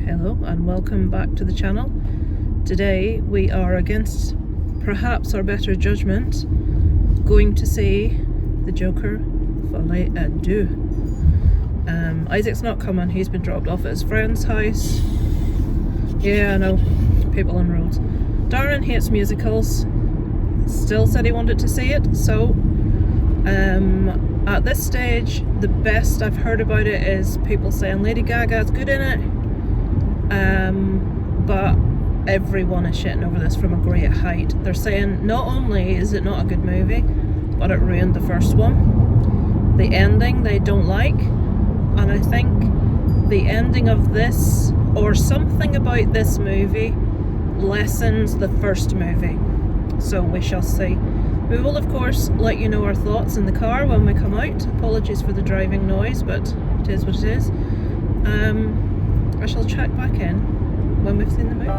Hello and welcome back to the channel. Today we are, against perhaps our better judgment, going to see the Joker Folie at Deux. Isaac's not coming, he's been dropped off at his friend's house. Yeah, I know, people on roads. Darren hates musicals, still said he wanted to see it, so at this stage the best I've heard about it is people saying Lady Gaga's good in it, but everyone is shitting over this from a great height. They're saying not only is it not a good movie, but it ruined the first one. The ending they don't like, and I think the ending of this, or something about this movie, lessens the first movie. So we shall see. We will of course let you know our thoughts in the car when we come out. Apologies for the driving noise, but it is what it is. I shall check back in when we've seen the movie.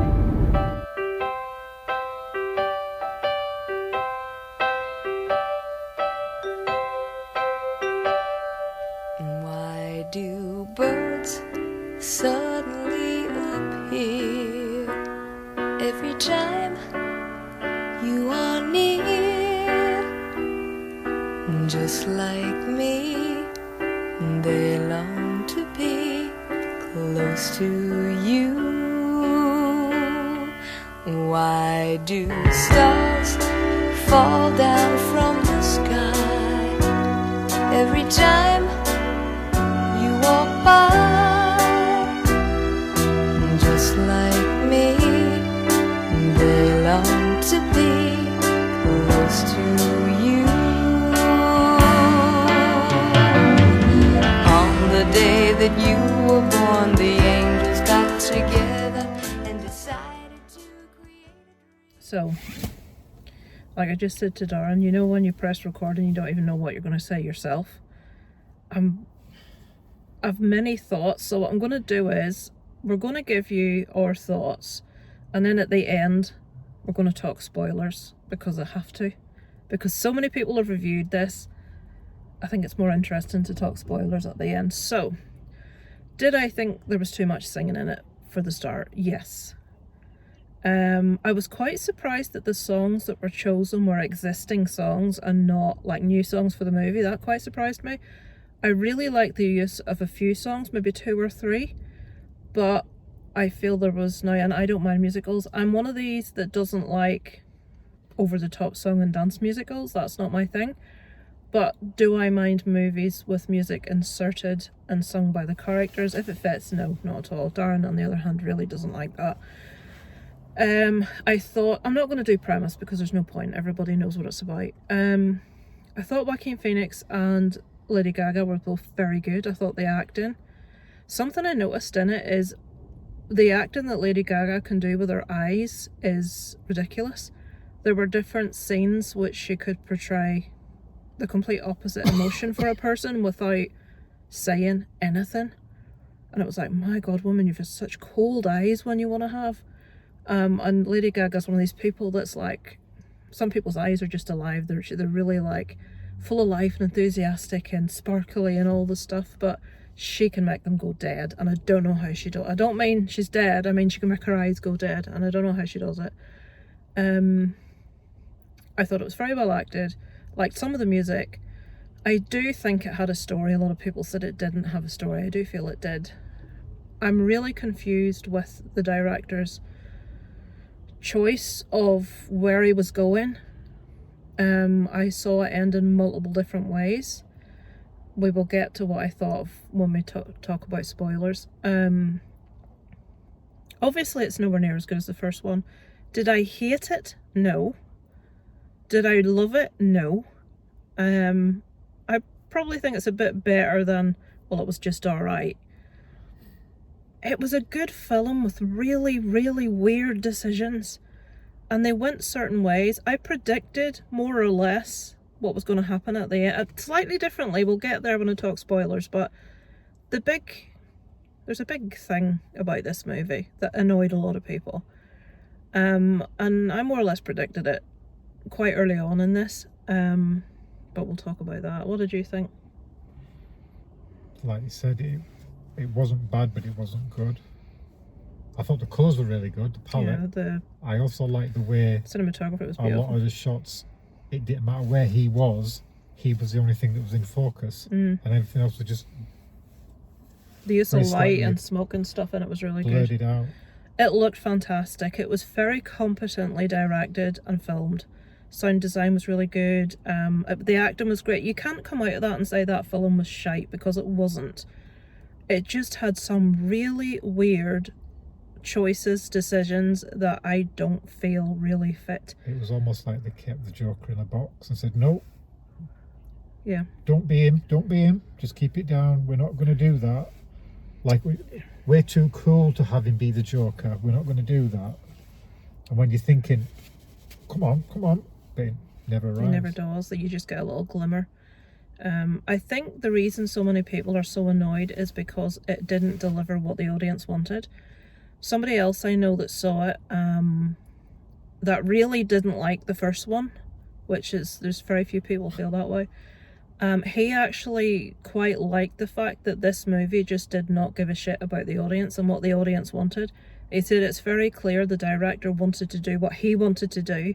Why do birds suddenly appear every time you are near? Just like me, they long to be close to you. Why do stars fall down from the sky every time you walk by? Just like me, they long to be close to you. On the day that you were born, the angels got together and decided to create a... So, like I just said to Darren, you know when you press record and you don't even know what you're going to say yourself? I've many thoughts, so what I'm going to do is we're going to give you our thoughts, and then at the end we're going to talk spoilers, because I have to, because so many people have reviewed this. I think it's more interesting to talk spoilers at the end. So, did I think there was too much singing in it for the start? Yes. I was quite surprised that the songs that were chosen were existing songs and not like new songs for the movie. That quite surprised me. I really like the use of a few songs, maybe 2 or 3, but I feel there was now, and I don't mind musicals. I'm one of these that doesn't like over-the-top song and dance musicals. That's not my thing. But do I mind movies with music inserted and sung by the characters? If it fits, no, not at all. Darren, on the other hand, really doesn't like that. I thought, I'm not going to do premise because there's no point, everybody knows what it's about. I thought Joaquin Phoenix and Lady Gaga were both very good. I thought the acting, something I noticed in it is the acting that Lady Gaga can do with her eyes is ridiculous. There were different scenes which she could portray the complete opposite emotion for a person without saying anything, and it was like, my god, woman, you've got such cold eyes when you want to have. And Lady Gaga's one of these people that's like, some people's eyes are just alive. They're really like full of life and enthusiastic and sparkly and all the stuff, but she can make them go dead, and I don't know how she does. I don't mean she's dead, I mean she can make her eyes go dead, and I don't know how she does it. I thought it was very well acted. Liked some of the music. I do think it had a story. A lot of people said it didn't have a story. I do feel it did. I'm really confused with the director's choice of where he was going. I saw it end in multiple different ways. We will get to what I thought of when we talk about spoilers. Obviously it's nowhere near as good as the first one. Did I hate it? No. Did I love it? No. I probably think it's a bit better than, well, it was just alright. It was a good film with really, really weird decisions, and they went certain ways. I predicted more or less what was going to happen at the end, slightly differently. We'll get there when I talk spoilers, but there's a big thing about this movie that annoyed a lot of people, and I more or less predicted it quite early on in this, but we'll talk about that. What did you think? Like you said, it wasn't bad, but it wasn't good. I thought the colours were really good, the palette. Yeah, the I also liked the way cinematography was a lot beautiful. of the shots, it didn't matter where he was the only thing that was in focus, and everything else was just The use very of light slightly and smoke and stuff in it was really good. blurred out. It looked fantastic. It was very competently directed and filmed. Sound design was really good. The acting was great. You can't come out of that and say that film was shite, because it wasn't. It just had some really weird choices, decisions that I don't feel really fit. It was almost like they kept the Joker in a box and said, no, Yeah. don't be him, just keep it down, we're not going to do that. Like, we're too cool to have him be the Joker, we're not going to do that. And when you're thinking, come on, but it never arrives. It never does. That you just get a little glimmer. I think the reason so many people are so annoyed is because it didn't deliver what the audience wanted. Somebody else I know that saw it, that really didn't like the first one, which is, there's very few people feel that way. He actually quite liked the fact that this movie just did not give a shit about the audience and what the audience wanted. He said it's very clear the director wanted to do what he wanted to do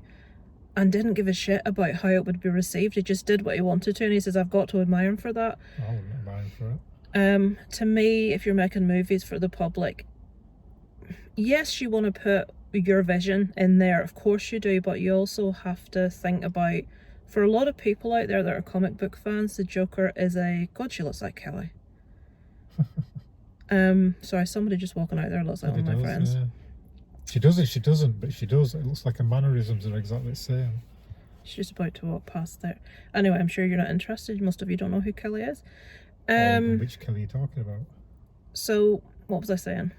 and didn't give a shit about how it would be received. He just did what he wanted to, and he says, I've got to admire him for that. I wouldn't admire him for it. To me, if you're making movies for the public, yes, you want to put your vision in there, of course you do, but you also have to think about, for a lot of people out there that are comic book fans, the Joker is a, God, she looks like Kelly. Sorry, somebody just walking out there looks like one of my friends. Yeah. She doesn't, but she does. It looks like her mannerisms are exactly the same. She's about to walk past there. Anyway, I'm sure you're not interested. Most of you don't know who Kelly is. Which Kelly are you talking about? So, what was I saying?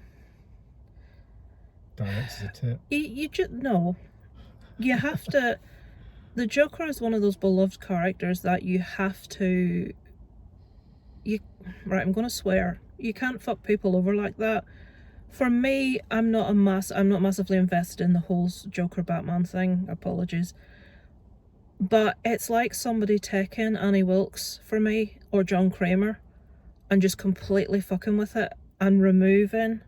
Director's a tip. You just, no. You have to, the Joker is one of those beloved characters that you have to, right, I'm going to swear. You can't fuck people over like that. For me, I'm not massively invested in the whole Joker Batman thing. Apologies. But it's like somebody taking Annie Wilkes for me, or John Kramer, and just completely fucking with it and removing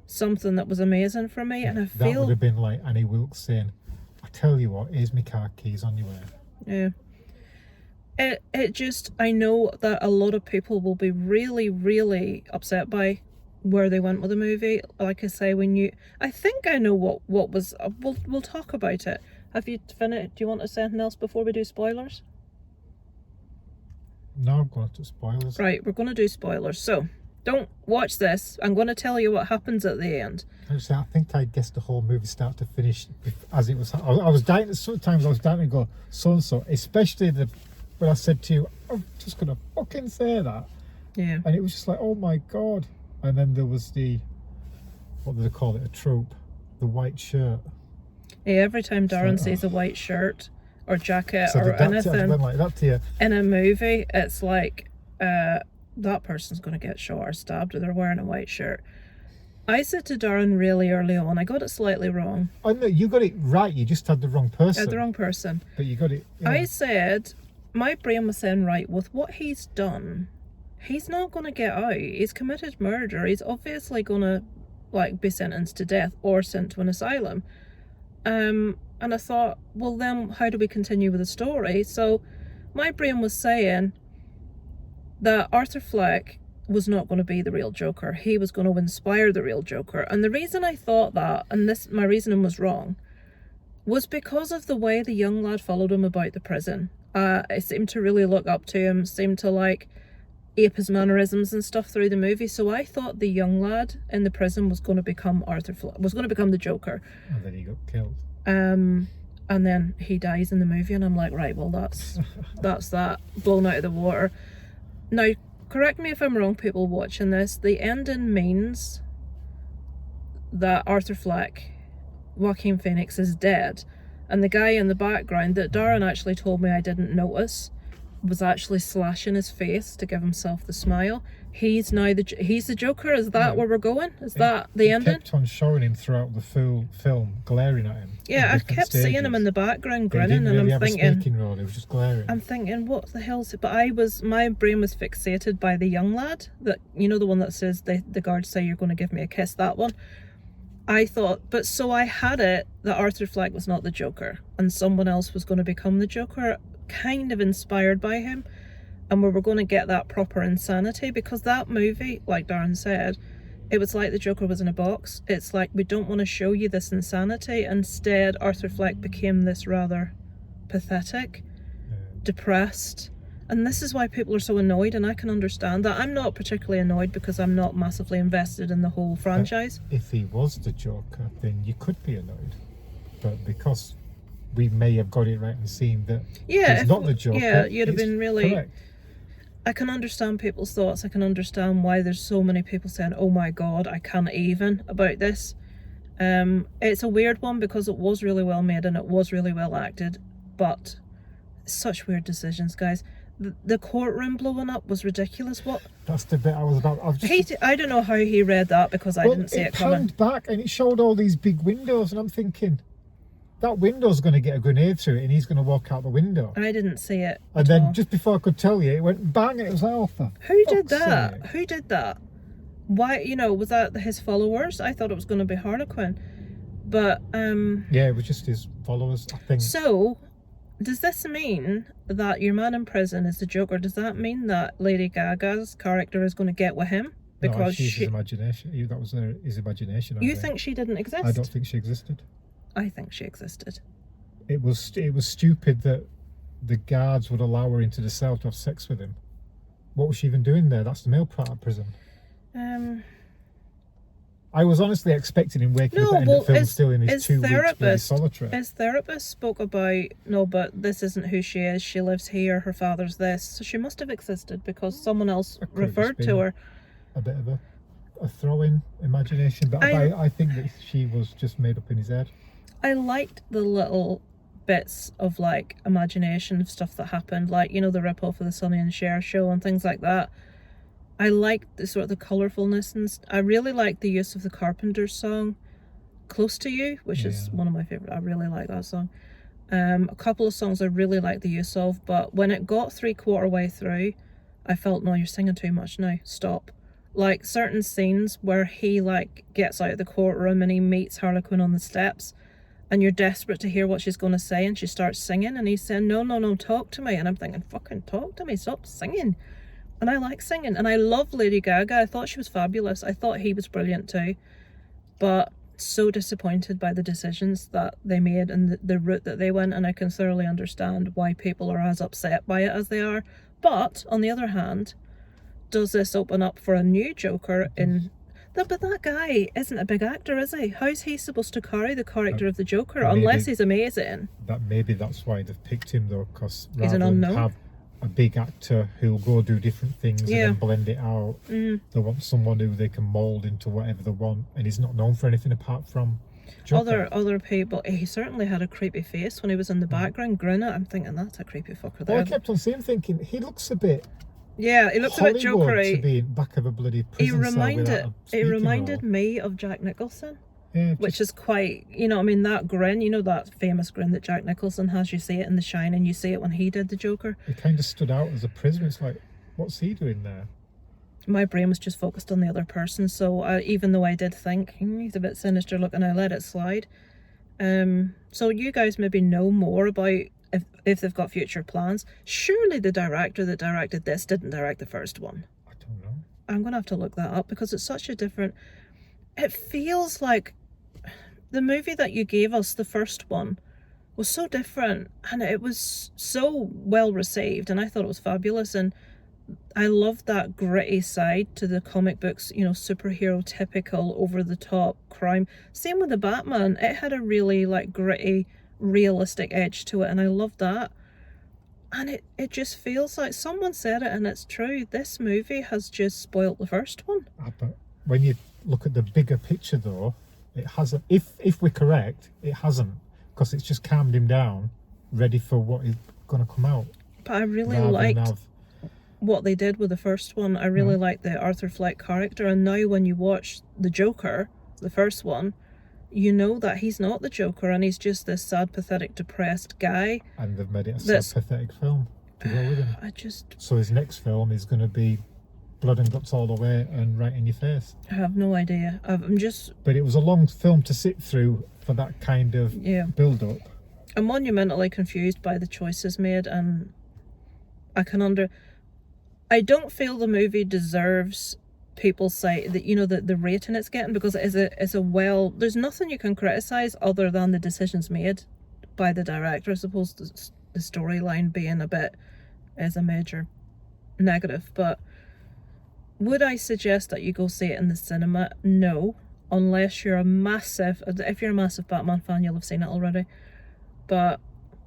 something that was amazing for me. And I that feel would have been like Annie Wilkes saying, I tell you what, here's my car keys, on your way. Yeah. It just, I know that a lot of people will be really, really upset by where they went with the movie. Like I say, I think I know what was, we'll talk about it. Have you finished? Do you want to say anything else before we do spoilers? No, I'm going to spoilers. Right, we're going to do spoilers. So, don't watch this. I'm going to tell you what happens at the end. I think I guessed the whole movie start to finish as it was. I was dying. Sometimes I was dying to go so and so, especially when I said to you, I'm just gonna fucking say that. Yeah. And it was just like, oh my god. And then there was what do they call it? A trope, the white shirt. Yeah. Every time Darren sees a white shirt or jacket So or anything like that to you. in a movie, it's like that person's going to get shot or stabbed, or they're wearing a white shirt. I said to Darren really early on, I got it slightly wrong. Oh no, you got it right, you just had the wrong person. I had the wrong person. But you got it. Yeah. I said, my brain was saying, right, with what he's done, he's not going to get out. He's committed murder. He's obviously going to be sentenced to death or sent to an asylum. And I thought, well then how do we continue with the story? So my brain was saying that Arthur Fleck was not going to be the real Joker. He was going to inspire the real Joker. And the reason I thought that, and my reasoning was wrong, was because of the way the young lad followed him about the prison. I seemed to really look up to him, seemed to ape his mannerisms and stuff through the movie. So I thought the young lad in the prison was going to become was going to become the Joker. And then he got killed. And then he dies in the movie, and I'm like, right, well that's that blown out of the water. Now, correct me if I'm wrong, people watching this. The ending means that Arthur Fleck, Joaquin Phoenix, is dead, and the guy in the background that Darren actually told me I didn't notice was actually slashing his face to give himself the smile. He's now he's the Joker. Is that where we're going? Is that the ending? Kept on showing him throughout the full film, glaring at him. Yeah, I kept seeing him in the background grinning, really and have I'm a thinking, speaking role. He was just glaring. I'm thinking, what the hell's it? But my brain was fixated by the young lad, that, the one that says the guards say you're going to give me a kiss. That one. I thought, but so I had it that Arthur Fleck was not the Joker and someone else was going to become the Joker, kind of inspired by him, and we were going to get that proper insanity, because that movie, like Darren said, it was like the Joker was in a box. It's like, we don't want to show you this insanity. Instead, Arthur Fleck became this rather pathetic, depressed. And this is why people are so annoyed, and I can understand that. I'm not particularly annoyed because I'm not massively invested in the whole franchise. If he was the Joker, then you could be annoyed. But because we may have got it right and seen that he's not the Joker, yeah, you'd have been really... correct. I can understand people's thoughts. I can understand why there's so many people saying, oh my god, I can't even about this. It's a weird one because it was really well made and it was really well acted, but such weird decisions, guys. The courtroom blowing up was ridiculous. What? That's the bit I was about. I don't know how he read that, because I didn't see it coming. It panned back and it showed all these big windows, and I'm thinking, that window's going to get a grenade through it and he's going to walk out the window. I didn't see it. And then just before I could tell you, it went bang and it was like, oh, for who did fuck's that? sake. Who did that? Why, was that his followers? I thought it was going to be Harlequin. But, yeah, it was just his followers, I think. So, does this mean that your man in prison is the Joker? Does that mean that Lady Gaga's character is going to get with him? Because she's his imagination. That was his imagination. You think she didn't exist? I don't think she existed. I think she existed. It was stupid that the guards would allow her into the cell to have sex with him. What was she even doing there? That's the male part of prison. I was honestly expecting him waking up at the end of the film still in his 2 weeks bloody solitary. His therapist spoke about, no, but this isn't who she is. She lives here. Her father's this. So she must have existed because someone else referred to her. A bit of a throw-in imagination, but I think that she was just made up in his head. I liked the little bits of like imagination of stuff that happened, like, the rip-off of the Sonny and Cher show and things like that. I liked the sort of the colourfulness, and I really liked the use of the Carpenters song Close to You, which is one of my favourite. I really like that song. A couple of songs I really like the use of, but when it got 3/4 way through, I felt, no, you're singing too much now, stop. Like certain scenes where he like gets out of the courtroom and he meets Harlequin on the steps, and you're desperate to hear what she's going to say, and she starts singing, and he's saying, no, talk to me. And I'm thinking, fucking talk to me, stop singing. And I like singing, and I love Lady Gaga. I thought she was fabulous. I thought he was brilliant too. But so disappointed by the decisions that they made and the route that they went, and I can thoroughly understand why people are as upset by it as they are. But, on the other hand, does this open up for a new Joker in... But that guy isn't a big actor, is he? How's he supposed to carry the character of the Joker, unless he's amazing? Maybe that's why they've picked him, though, because he's an rather than unknown. have a big actor who'll go do different things and then blend it out, they want someone who they can mould into whatever they want, and he's not known for anything apart from Joker. Other people. He certainly had a creepy face when he was in the background grinning. I'm thinking, that's a creepy fucker there. Well, I kept on seeing, thinking, he looks a bit... Yeah, he looks a bit Joker-y. To be in back of a bloody prison He reminded me of Jack Nicholson. Yeah, which is quite, that grin, that famous grin that Jack Nicholson has. You see it in The Shining, you see it when he did the Joker. He kind of stood out as a prisoner. It's like, what's he doing there? My brain was just focused on the other person, so even though I did think, he's a bit sinister looking, I let it slide. So you guys maybe know more about if they've got future plans. Surely the director that directed this didn't direct the first one. I don't know. I'm going to have to look that up because it's such a different... It feels like the movie that you gave us, the first one, was so different, and it was so well received, and I thought it was fabulous, and I loved that gritty side to the comic books, superhero typical over the top crime. Same with the Batman. It had a really like gritty, realistic edge to it, and I loved that. And it just feels like, someone said it and it's true, this movie has just spoilt the first one. But when you look at the bigger picture, though, it hasn't. If we're correct, it hasn't, because it's just calmed him down, ready for what is going to come out. But I really liked what they did with the first one. I really liked the Arthur Fleck character, and now when you watch the Joker, the first one, you know that he's not the Joker, and he's just this sad, pathetic, depressed guy. And they've made it a sad, pathetic film to go with him. So his next film is going to be blood and guts all the way and right in your face. I have no idea. I'm just... But it was a long film to sit through for that kind of Yeah. build-up. I'm monumentally confused by the choices made, and I don't feel the movie deserves people say that, you know, the rating it's getting, because it is a well, there's nothing you can criticize other than the decisions made by the director. I suppose the storyline being a bit is a major negative, but would I suggest that you go see it in the cinema? No, unless you're if you're a massive Batman fan, you'll have seen it already. But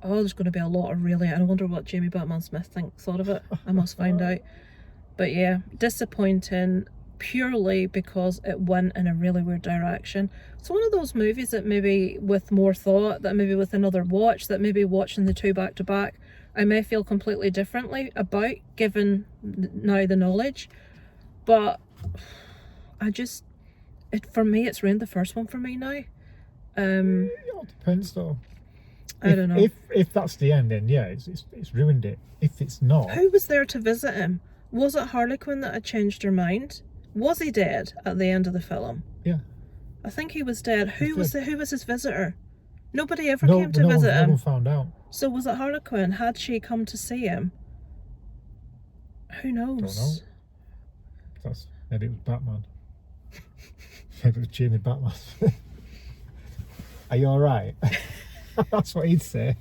there's going to be a lot of I wonder what Jamie Batman Smith thought of it. I must find out. But yeah, disappointing purely because it went in a really weird direction. It's one of those movies that maybe with more thought, that maybe with another watch, that maybe watching the two back to back, I may feel completely differently about, given now the knowledge. But for me, it's ruined the first one for me now. It all depends though. I don't know. If that's the end, then yeah, it's ruined it. If it's not, who was there to visit him? Was it Harley Quinn that had changed her mind? Was he dead at the end of the film? Yeah, I think he was dead. Who was his visitor? Nobody ever no, came to no, visit no him. one found out. So was it Harley Quinn? Had she come to see him? Who knows? Don't know. Maybe it was Batman. Maybe it was Jamie Batman. Are you all right? That's what he'd say.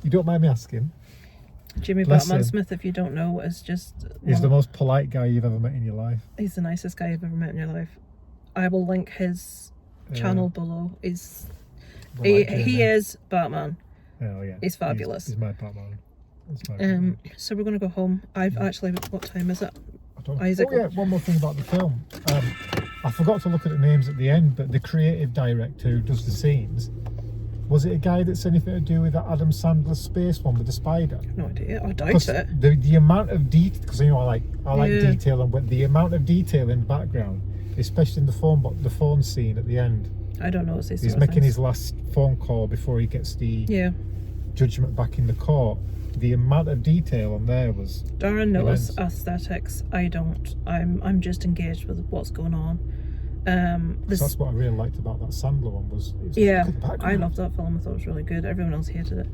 You don't mind me asking? Jimmy Bless Batman him. Smith, if you don't know, is just... He's the most polite guy you've ever met in your life. He's the nicest guy you've ever met in your life. I will link his channel below. He is Batman. Oh yeah. He's fabulous. He's my Batman. That's my Batman. So we're going to go home. I've actually... What time is it? I don't know. Isaac. Oh yeah, one more thing about the film. I forgot to look at the names at the end, but the creative director who does the scenes, was it a guy that's anything to do with that Adam Sandler space one with the spider? No idea. I doubt it. The amount of detail, because you know I like Yeah. detail, and the amount of detail in the background, especially in the phone scene at the end. I don't know. He's making his last phone call before he gets the judgment back in the court. The amount of detail on there was Darren knows immense. aesthetics. I don't. I'm just engaged with what's going on. So that's what I really liked about that Sandler one was. Yeah, look at the I background. loved that film. I thought it was really good. Everyone else hated it.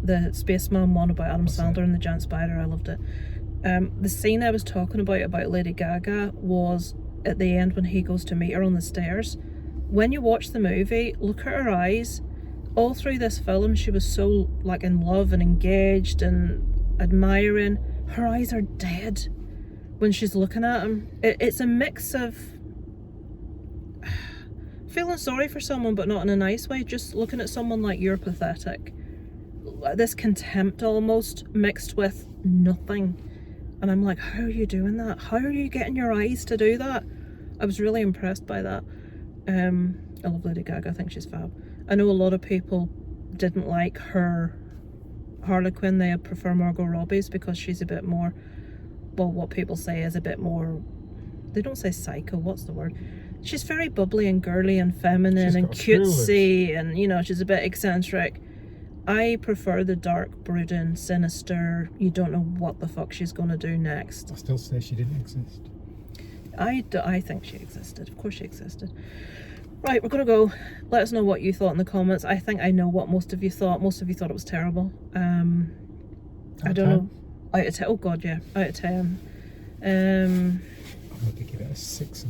The Spaceman one about Adam Sandler and the giant spider, I loved it. The scene I was talking about Lady Gaga was at the end when he goes to meet her on the stairs. When you watch the movie, look at her eyes. All through this film, she was so like in love and engaged and admiring. Her eyes are dead when she's looking at him. It's a mix of feeling sorry for someone but not in a nice way, just looking at someone like you're pathetic, this contempt almost mixed with nothing, and I'm like, how are you doing that? How are you getting your eyes to do that? I was really impressed by that. I love Lady Gaga. I think she's fab. I know a lot of people didn't like her Harley Quinn. They prefer Margot Robbie's because she's a bit more, well, what people say is a bit more, they don't say psycho, what's the word? She's very bubbly and girly and feminine and cutesy, and you know, she's a bit eccentric. I prefer the dark, brooding, sinister, you don't know what the fuck she's going to do next. I still say she didn't exist. I think she existed. Of course she existed. Right, we're going to go. Let us know what you thought in the comments. I think I know what most of you thought. Most of you thought it was terrible. I don't know. Out of 10. Oh god, yeah. Out of 10. I'm going to give it a 6.5.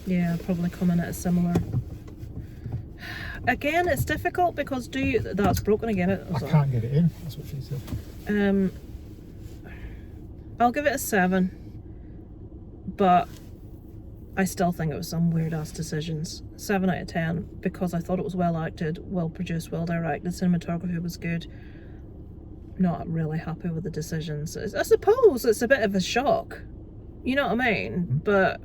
Yeah, probably coming at a similar. Again, it's difficult because that's broken again. I can't get it in. That's what she said. I'll give it a 7, but I still think it was some weird ass decisions. 7 out of 10 because I thought it was well acted, well produced, well directed. Cinematography was good. Not really happy with the decisions. I suppose it's a bit of a shock. You know what I mean? But.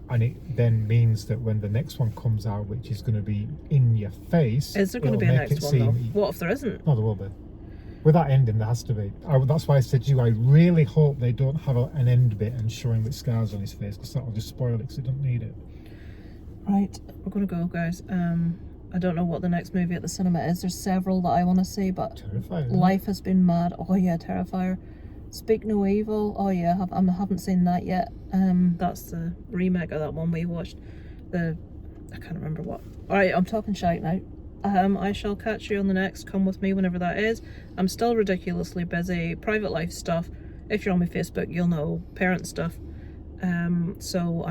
And it then means that when the next one comes out, which is going to be in your face, is there going to be a next one though? What if there isn't? No, there will be. With that ending, there has to be. That's why I said to you, I really hope they don't have an end bit and show him with scars on his face, because that'll just spoil it, because they don't need it. Right, we're going to go, guys. I don't know what the next movie at the cinema is. There's several that I want to see, but Terrifier. life has been mad. Oh yeah, Terrifier. Speak No Evil. Oh yeah, I haven't seen that yet. That's the remake of that one we watched. I can't remember what. Alright, I'm talking shite now. I shall catch you on the next Come With Me whenever that is. I'm still ridiculously busy. Private life stuff. If you're on my Facebook, you'll know. Parent stuff. So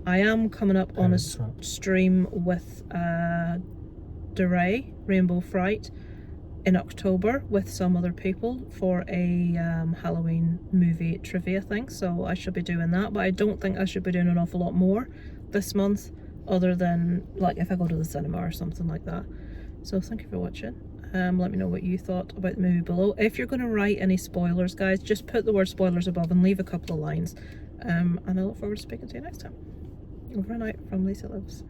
I am coming up on a stream with Deux, Rainbow Fright, in October with some other people for a Halloween movie trivia thing, so I should be doing that, but I don't think I should be doing an awful lot more this month other than like if I go to the cinema or something like that. So thank you for watching. Let me know what you thought about the movie below. If you're going to write any spoilers, guys, just put the word spoilers above and leave a couple of lines, and I look forward to speaking to you next time. Over and out from Lisa Lives.